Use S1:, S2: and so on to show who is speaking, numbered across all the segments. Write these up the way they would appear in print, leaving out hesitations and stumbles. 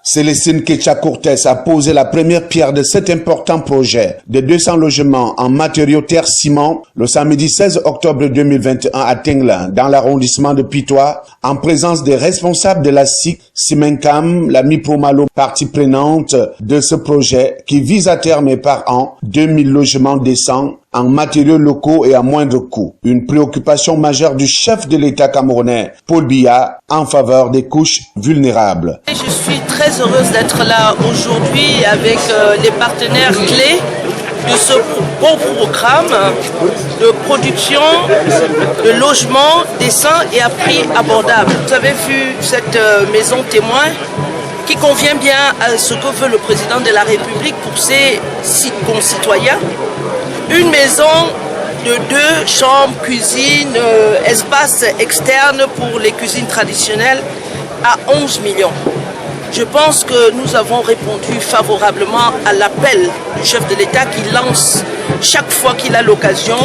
S1: Célestine Ketcha-Cortès a posé la première pierre de cet important projet de 200 logements en matériaux terre-ciment le samedi 16 octobre 2021 à Tengla, dans l'arrondissement de Pitois, en présence des responsables de la SIC, Simencam, la Mipromalo, partie prenante de ce projet qui vise à terme par an 2000 logements décents en matériaux locaux et à moindre coût. Une préoccupation majeure du chef de l'État camerounais, Paul Biya, en faveur des couches vulnérables.
S2: Je suis très heureuse d'être là aujourd'hui avec les partenaires clés de ce beau programme de production de logements décents et à prix abordable. Vous avez vu cette maison témoin qui convient bien à ce que veut le président de la République pour ses concitoyens. Une maison de 2 chambres, cuisine, espace externe pour les cuisines traditionnelles à 11 millions. Je pense que nous avons répondu favorablement à l'appel du chef de l'État qui lance chaque fois qu'il a l'occasion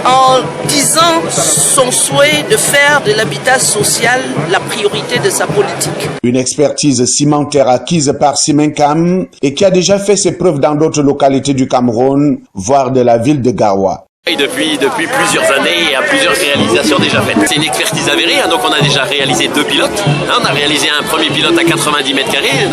S2: en disant son souhait de faire de l'habitat social la priorité de sa politique.
S1: Une expertise cimentaire acquise par Simencam et qui a déjà fait ses preuves dans d'autres localités du Cameroun, voire de la ville de Garoua.
S3: Et depuis plusieurs années, il y a plusieurs réalisations déjà faites. C'est une expertise avérée, donc on a déjà réalisé 2 pilotes. On a réalisé un premier pilote à 90 mètres carrés,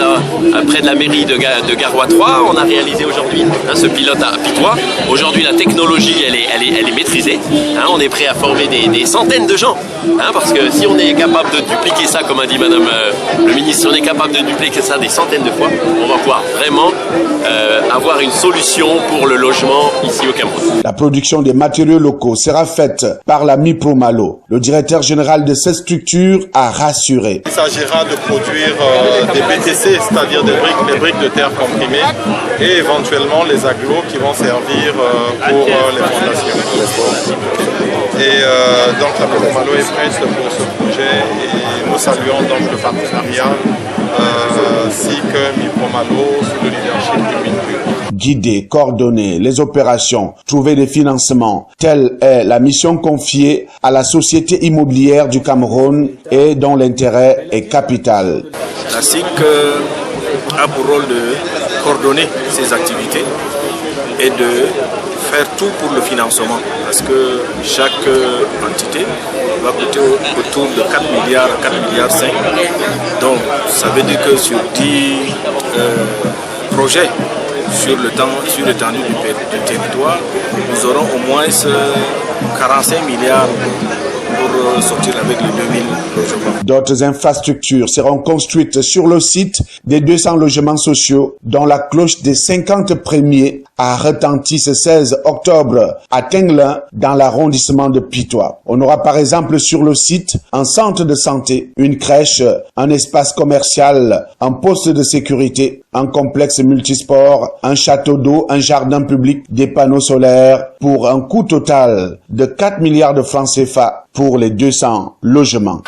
S3: près de la mairie de Garoua 3. On a réalisé aujourd'hui ce pilote à Pitois. Aujourd'hui, la technologie, elle est maîtrisée. On est prêt à former des centaines de gens. Parce que si on est capable de dupliquer ça, comme a dit Madame le ministre, si on est capable de dupliquer ça des centaines de fois, on va pouvoir vraiment avoir une solution pour le logement ici au Cameroun.
S1: La production des matériaux locaux sera faite par la Mipromalo. Le directeur général de cette structure a rassuré.
S4: Il s'agira de produire des BTC, c'est-à-dire des briques de terre comprimées, et éventuellement les agglos qui vont servir pour les fondations. Et donc la Mipromalo est prête pour ce projet et nous saluons donc le partenariat SIC Mipromalo sous le leadership du MINPU.
S1: Guider, coordonner les opérations, trouver des financements, telle est la mission confiée à la Société immobilière du Cameroun et dont l'intérêt est capital.
S5: La SIC a pour rôle de coordonner ces activités et de faire tout pour le financement, parce que chaque entité va coûter autour de 4 milliards, 4 milliards 5. Donc ça veut dire que sur 10 projets sur l'étendue du territoire, nous aurons au moins 45 milliards pour sortir avec les 2000 logements.
S1: D'autres infrastructures seront construites sur le site des 200 logements sociaux dont la cloche des 50 premiers a retenti ce 16 octobre à Tengla dans l'arrondissement de Pitois. On aura par exemple sur le site un centre de santé, une crèche, un espace commercial, un poste de sécurité, un complexe multisport, un château d'eau, un jardin public, des panneaux solaires pour un coût total de 4 milliards de francs CFA pour les 200 logements.